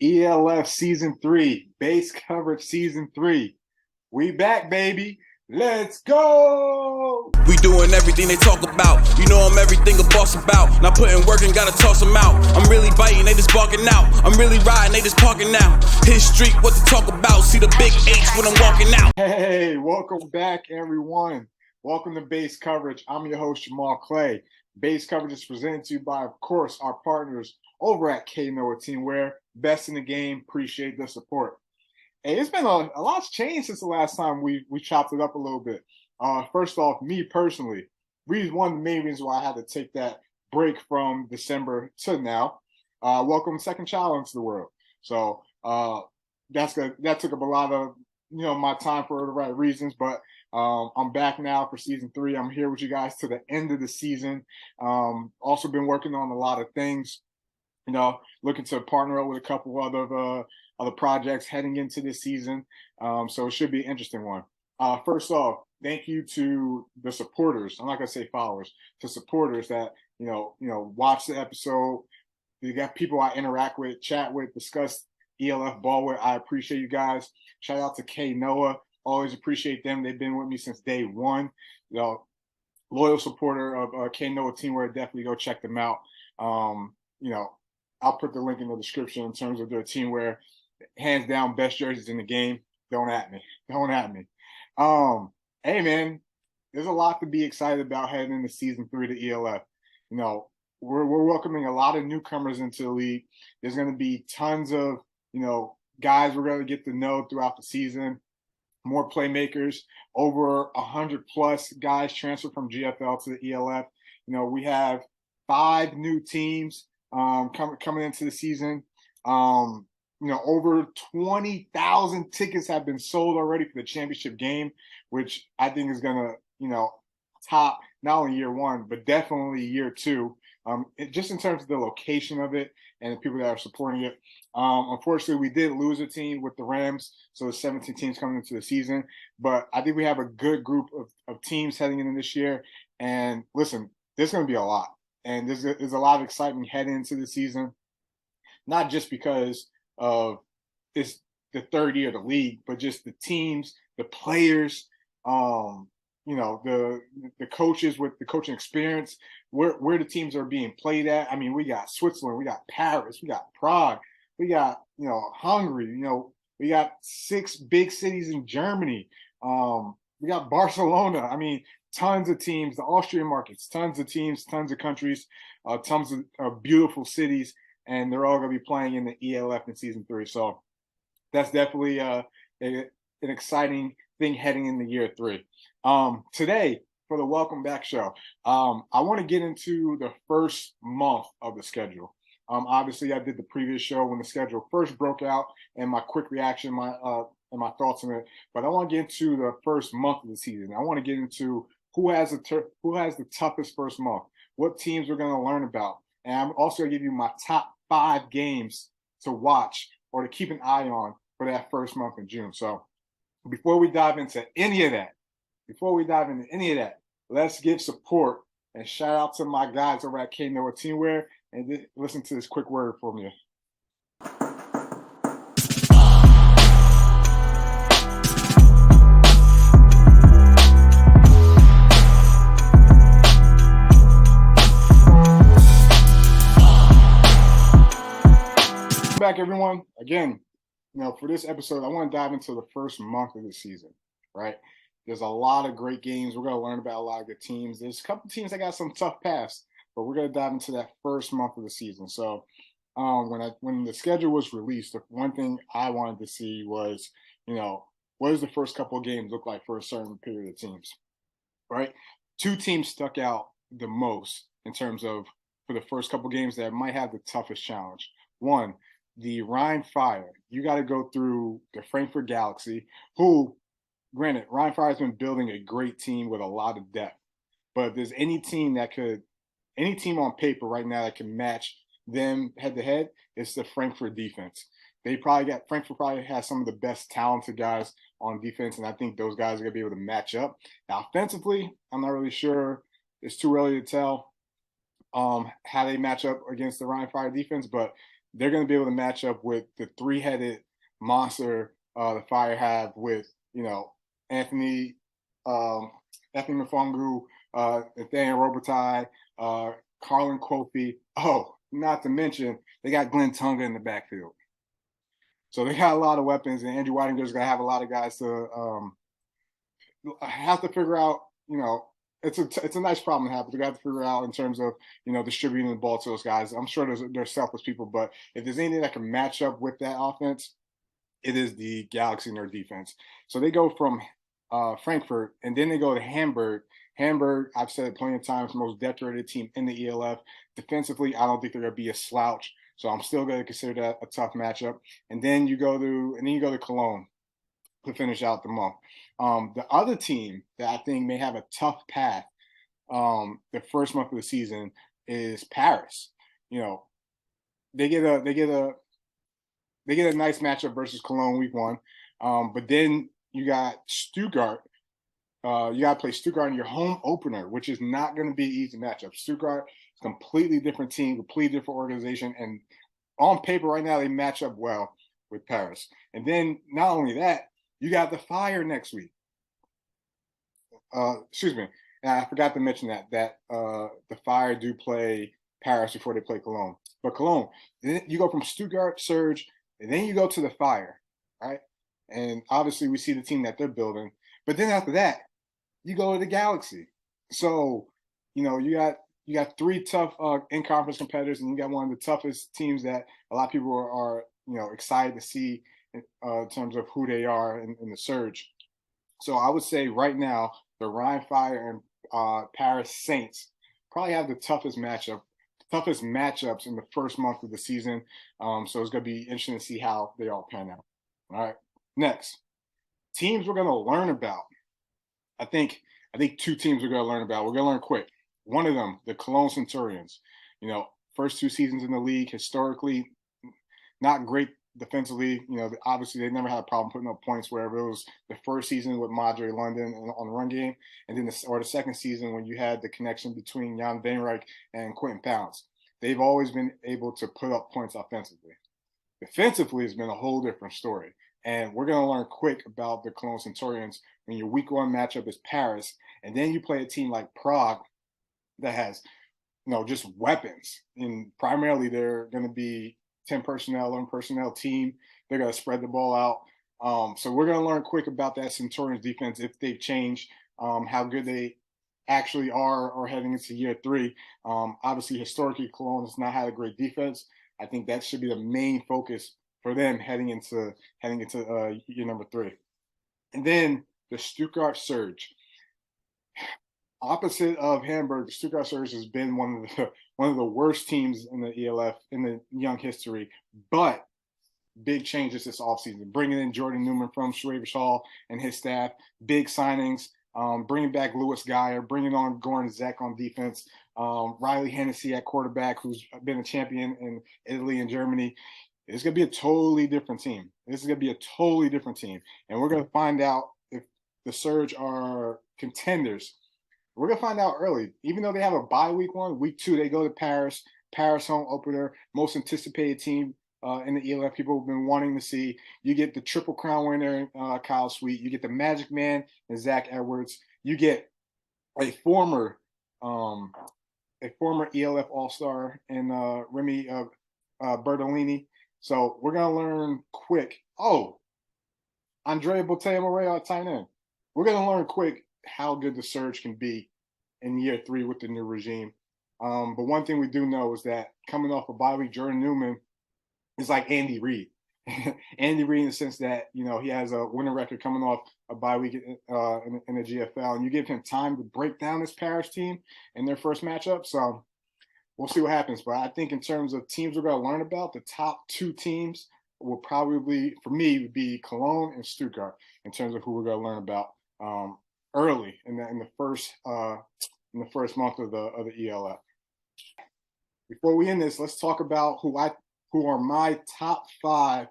ELF Season 3, Base Coverage Season 3. We back, baby. Let's go! We doing everything they talk about. You know I'm everything a boss about. Not putting work and gotta toss them out. I'm really biting, they just barking out. I'm really riding, they just parking now. His street, what to talk about. See the big H when I'm walking out. Hey, welcome back, everyone. Welcome to Base Coverage. I'm your host, Jamal Clay. Base Coverage is presented to you by, of course, our partners over at Knoah Teamwear. Best in the game. Appreciate the support. Hey, it's been a lot's changed since the last time we chopped it up a little bit. First off, me personally, one of the main reasons why I had to take that break from December to now. Welcome second child into the world. So that took up a lot of my time for the right reasons. But I'm back now for season 3. I'm here with you guys to the end of the season. Also been working on a lot of things. Looking to partner up with a couple other projects heading into this season. So it should be an interesting one. First off, thank you to the supporters. I'm not gonna say followers, to supporters that watch the episode. You got people I interact with, chat with, discuss ELF ball with. I appreciate you guys. Shout out to Knoah. Always appreciate them. They've been with me since day one. Loyal supporter of Knoah Teamwear. Definitely go check them out. I'll put the link in the description in terms of their teamwear. Hands down, best jerseys in the game. Don't at me. Hey man, there's a lot to be excited about heading into season 3 to ELF. We're welcoming a lot of newcomers into the league. There's going to be tons of guys we're going to get to know throughout the season. More playmakers, over 100 plus guys transferred from GFL to the ELF. We have 5 new teams coming into the season. Over 20,000 tickets have been sold already for the championship game, which I think is going to, top not only year 1, but definitely year 2. Just in terms of the location of it and the people that are supporting it. Unfortunately, we did lose a team with the Rams, so there's 17 teams coming into the season. But I think we have a good group of teams heading into this year. And listen, there's going to be a lot. And there's a lot of excitement heading into the season, not just because of the third year of the league, but just the teams, the players, the coaches with the coaching experience, where the teams are being played at. I mean, we got Switzerland, we got Paris, we got Prague, we got Hungary, we got 6 big cities in Germany. We got Barcelona. I mean, tons of teams, the Austrian markets, tons of teams, tons of countries, tons of beautiful cities, and they're all going to be playing in the ELF in season 3. So that's definitely an exciting thing heading into year 3. Today, for the Welcome Back show, I want to get into the first month of the schedule. Obviously, I did the previous show when the schedule first broke out, and my quick reaction, and my thoughts on it. But I want to get into the first month of the season. I want to get into who has the toughest first month, what teams we're going to learn about, and I'm also going to give you my top 5 games to watch or to keep an eye on for that first month in June. So before we dive into any of that, let's give support and shout out to my guys over at Knoah Teamwear and listen to this quick word from you. Back, everyone. Again, for this episode, I want to dive into the first month of the season, right? There's a lot of great games. We're going to learn about a lot of good teams. There's a couple teams that got some tough paths, but we're going to dive into that first month of the season. So when the schedule was released, the one thing I wanted to see was, what does the first couple of games look like for a certain period of teams, right? 2 teams stuck out the most in terms of for the first couple of games that might have the toughest challenge. One, the Rhine Fire. You got to go through the Frankfurt Galaxy, who, granted, Rhine Fire has been building a great team with a lot of depth. But if there's any team on paper right now that can match them head to head, it's the Frankfurt defense. Frankfurt probably has some of the best talented guys on defense, and I think those guys are going to be able to match up. Now, offensively, I'm not really sure. It's too early to tell how they match up against the Rhine Fire defense, but they're going to be able to match up with the three-headed monster the Fire have with, Anthony Anthony Mfongu, Nathaniel Robitaille, Carlin Kofi. Oh, not to mention they got Glenn Tonga in the backfield. So they got a lot of weapons, and Andrew Whitinger's going to have a lot of guys to have to figure out. It's a nice problem to have, but they got to figure out in terms of distributing the ball to those guys. I'm sure they're selfless people, but if there's anything that can match up with that offense, it is the Galaxy and their defense. So they go from Frankfurt, and then they go to Hamburg. Hamburg, I've said it plenty of times, the most decorated team in the ELF. Defensively, I don't think they're going to be a slouch. So I'm still going to consider that a tough matchup. And then you go to Cologne to finish out the month. The other team that I think may have a tough path the first month of the season is Paris. They get a nice matchup versus Cologne week 1, but then you got Stuttgart. You got to play Stuttgart in your home opener, which is not going to be an easy matchup. Stuttgart is a completely different team, completely different organization, and on paper right now they match up well with Paris. And then not only that, you got the Fire next week. Excuse me, and I forgot to mention that the Fire do play Paris before they play Cologne. But Cologne, then you go from Stuttgart Surge, and then you go to the Fire, right? And obviously we see the team that they're building. But then after that, you go to the Galaxy. So, you got 3 tough in-conference competitors, and you got one of the toughest teams that a lot of people are excited to see in terms of who they are in the Surge. So I would say right now, the Rhine Fire and Paris Saints probably have the toughest matchups in the first month of the season. So it's going to be interesting to see how they all pan out. All right. Next, teams we're going to learn about. I think 2 teams we're going to learn about. We're going to learn quick. One of them, the Cologne Centurions. First 2 seasons in the league, historically not great defensively. Obviously they never had a problem putting up points wherever it was the first season with Madre London on the run game, and then the second season when you had the connection between Jan Vainreich and Quentin Pounds. They've always been able to put up points offensively. Defensively has been a whole different story. And we're going to learn quick about the Cologne Centurions when your week 1 matchup is Paris, and then you play a team like Prague that has, just weapons. And primarily they're going to be 10 personnel, 11 personnel team. They're going to spread the ball out. So we're going to learn quick about that Centurions defense, if they've changed, how good they actually are or heading into year 3. Obviously, historically, Cologne has not had a great defense. I think that should be the main focus for them heading into year number 3. And then the Stuttgart Surge. Opposite of Hamburg, the Stuttgart Surge has been one of the worst teams in the ELF in the young history, but big changes this offseason. Bringing in Jordan Newman from Schwäbisch Hall and his staff, big signings, bringing back Louis Geyer, bringing on Goran Zek on defense, Riley Hennessy at quarterback, who's been a champion in Italy and Germany. It's going to be a totally different team. This is going to be a totally different team. And we're going to find out if the Surge are contenders. We're going to find out early. Even though they have a bye week 1, week 2, they go to Paris. Paris home opener, most anticipated team in the ELF people have been wanting to see. You get the Triple Crown winner, Kyle Sweet. You get the Magic Man and Zach Edwards. You get a former ELF All-Star in Remy Bertolini. So we're going to learn quick. Oh, Andrea Botella Moreo at tight end. We're going to learn quick how good the Surge can be in year 3 with the new regime. But one thing we do know is that coming off a bye week, Jordan Newman is like Andy Reid. Andy Reid in the sense that, he has a winning record coming off a bye week in the GFL. And you give him time to break down this Paris team in their first matchup. So we'll see what happens. But I think in terms of teams we're going to learn about, the top 2 teams will probably, for me, would be Cologne and Stuttgart in terms of who we're going to learn about early in the first month of the ELF. Before we end this, let's talk about who are my top 5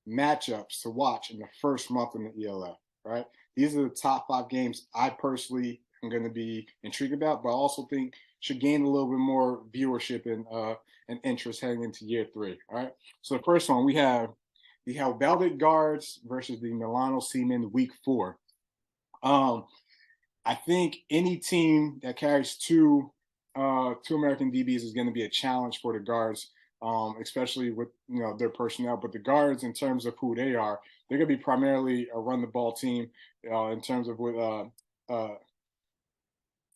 matchups to watch in the first month in the ELF. Right? These are the top 5 games I personally am going to be intrigued about, but I also think should gain a little bit more viewership and interest heading into year 3. All right. So the first one we have the Helvetic Guards versus the Milano Seamen week 4. I think any team that carries two American DBs is going to be a challenge for the guards, especially with their personnel. But the guards, in terms of who they are, they're going to be primarily a run the ball team in terms of with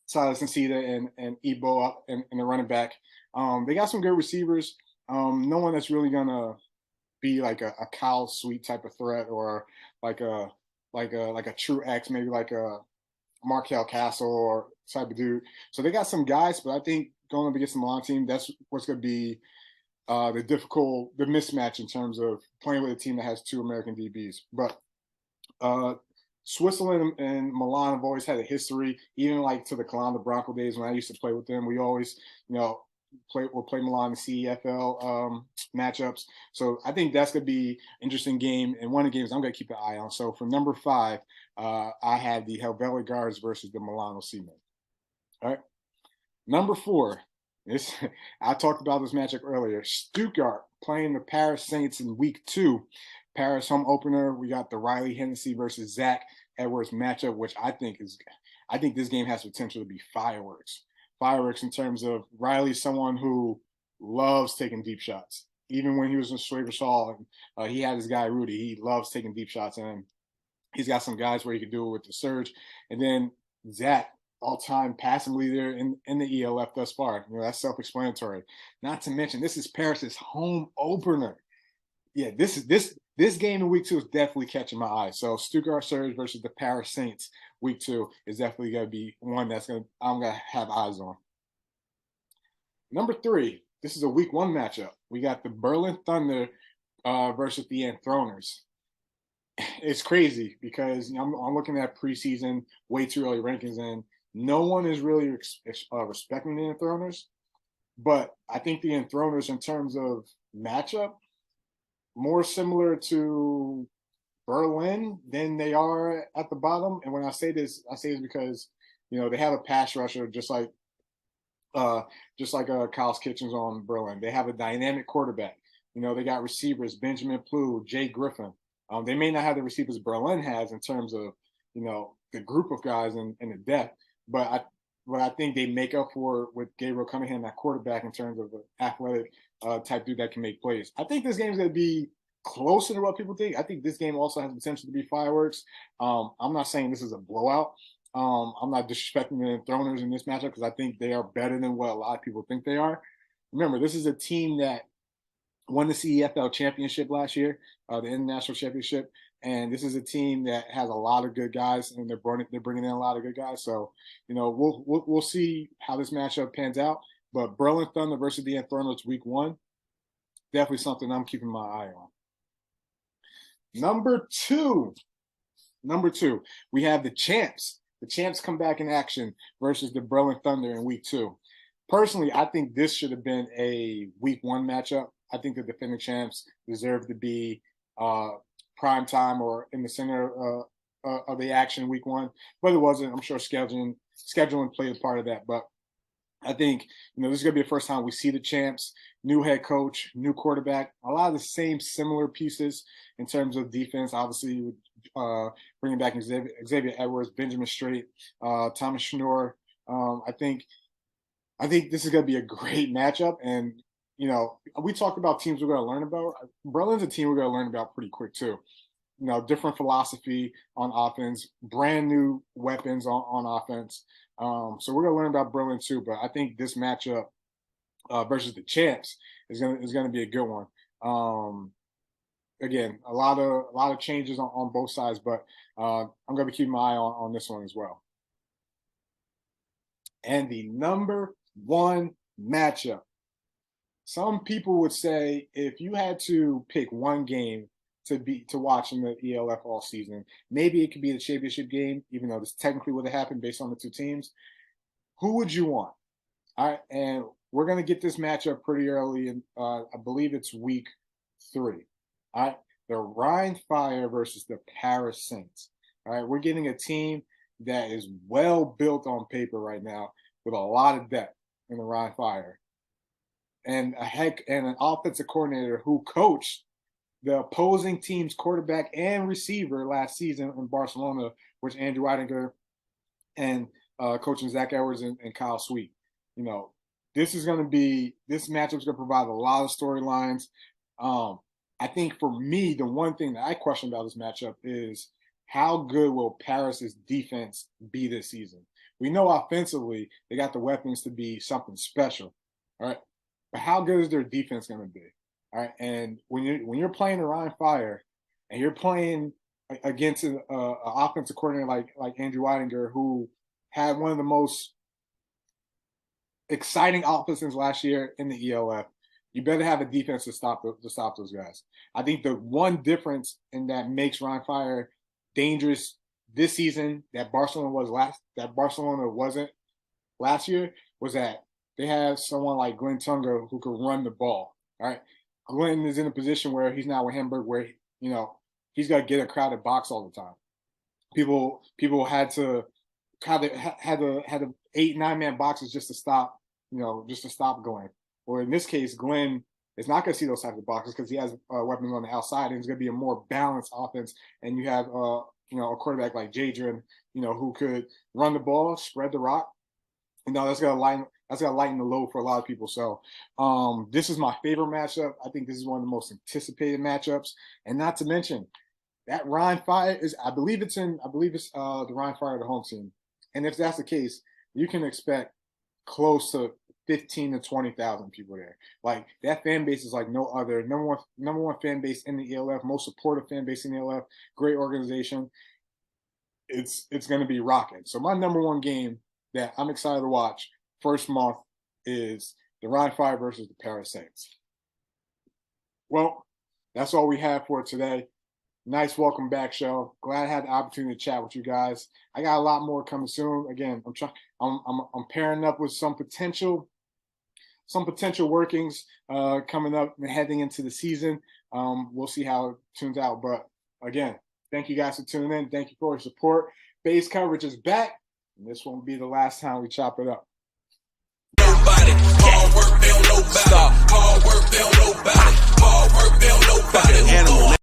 Silas and Ebo up and the running back. They got some good receivers. No one that's really going to be like a Kyle Sweet type of threat, or like a true X, maybe like a Markel Castle or type of dude. So they got some guys, but I think going up against the Milan team, that's what's going to be the mismatch in terms of playing with a team that has 2 American DBs. But Switzerland and Milan have always had a history, even like to the Colombo Bronco days when I used to play with them. We always, we'll play Milan in CEFL matchups. So I think that's going to be an interesting game, and one of the games I'm going to keep an eye on. So for number 5, I have the Helvetic Guards versus the Milano Seamen. All right. Number 4, I talked about this matchup earlier. Stuttgart playing the Paris Saints in week 2. Paris home opener. We got the Riley Hennessy versus Zach Edwards matchup, which I think this game has potential to be fireworks. Fireworks in terms of Riley's someone who loves taking deep shots. Even when he was in Schwaber Hall, he had his guy Rudy. He loves taking deep shots, and he's got some guys where he could do it with the Surge. And then Zach, all-time passing leader in the ELF thus far. That's self-explanatory. Not to mention, this is Paris's home opener. Yeah, this game in week 2 is definitely catching my eye. So Stuttgart Surge versus the Paris Saints week 2 is definitely going to be one I'm going to have eyes on. Number 3, this is a week 1 matchup. We got the Berlin Thunder versus the Anthroners. It's crazy because I'm looking at preseason way too early rankings, and no one is really respecting the Anthroners. But I think the Anthroners, in terms of matchup, more similar to Berlin than they are at the bottom. And when I say this because they have a pass rusher just like Kyle's Kitchens on Berlin. They have a dynamic quarterback. They got receivers Benjamin Plough, Jay Griffin. They may not have the receivers Berlin has in terms of the group of guys and the depth, but I think they make up for with Gabriel Cunningham, that quarterback, in terms of an athletic type dude that can make plays. I think this game is going to be closer to what people think. I think this game also has potential to be fireworks. I'm not saying this is a blowout. I'm not disrespecting the Throners in this matchup because I think they are better than what a lot of people think they are. Remember, this is a team that won the CEFL championship last year, the international championship, and this is a team that has a lot of good guys, and they're bringing in a lot of good guys. So, we'll see how this matchup pans out. But Berlin Thunder versus the Anthroners week 1, definitely something I'm keeping my eye on. Number two, we have the champs. The champs come back in action versus the Berlin Thunder in week 2. Personally, I think this should have been a week 1 matchup. I think the defending champs deserve to be prime time or in the center of the action week 1, but it wasn't. I'm sure scheduling played a part of that. But I think this is gonna be the first time we see the champs. New head coach, new quarterback, a lot of the same similar pieces in terms of defense. Obviously, bringing back Xavier Edwards, Benjamin Strait, Thomas Schnorr. I think this is gonna be a great matchup, and we talked about teams we're going to learn about. Berlin's a team we're going to learn about pretty quick too. Different philosophy on offense, brand new weapons on offense. So we're going to learn about Berlin too. But I think this matchup versus the champs is going to be a good one. Again, a lot of changes on both sides, but I'm going to be keeping my eye on this one as well. And the number 1 matchup. Some people would say if you had to pick one game to watch in the ELF all season, maybe it could be the championship game, even though this technically would have happened based on the 2 teams. Who would you want? All right, and we're going to get this matchup pretty early, and I believe it's week 3. All right, the Rhine Fire versus the Paris Saints. All right, we're getting a team that is well built on paper right now with a lot of depth. All right, in the Ryan Fire, and an offensive coordinator who coached the opposing team's quarterback and receiver last season in Barcelona, which Andrew Weidinger and coaching Zach Edwards and Kyle Sweet. You know, this matchup is going to provide a lot of storylines. I think for me, the one thing that I question about this matchup is how good will Paris's defense be this season? We know offensively they got the weapons to be something special, all right? But how good is their defense going to be? All right, and when you're playing the Ryan Fire and you're playing against an offensive coordinator like Andrew Weidinger, who had one of the most exciting offenses last year in the ELF, you better have a defense to stop those guys. I think the one difference in that makes Ryan Fire dangerous this season that Barcelona wasn't last year was that they have someone like Glenn Tunga who could run the ball. All right. Glenn is in a position where he's now with Hamburg where, you know, he's got to get a crowded box all the time. People had to 8-9-man boxes just to stop Glenn. Or in this case, Glenn is not going to see those types of boxes because he has weapons on the outside, and it's going to be a more balanced offense. And you have a quarterback like Jadrian, who could run the ball, spread the rock. That's going to lighten the load for a lot of people. So this is my favorite matchup. I think this is one of the most anticipated matchups. And not to mention that Ryan Fire I believe it's the Ryan Fire, the home team. And if that's the case, you can expect close to 15 to 20,000 people there. Like, that fan base is like no other. Number one fan base in the ELF, most supportive fan base in the ELF, great organization. It's going to be rocking. So my number one game that I'm excited to watch first month is the Ryan Fire versus the Paris Saints. Well, that's all we have for today. Nice welcome back show. Glad I had the opportunity to chat with you guys. I got a lot more coming soon. Again, I'm pairing up with some potential workings coming up and heading into the season. We'll see how it turns out. But again, thank you guys for tuning in. Thank you for your support. Base coverage is back, and this won't be the last time we chop it up. Nobody. Hard work, they don't know about it. Hard work, they don't know about it. Hard work, they don't know about it. Animal.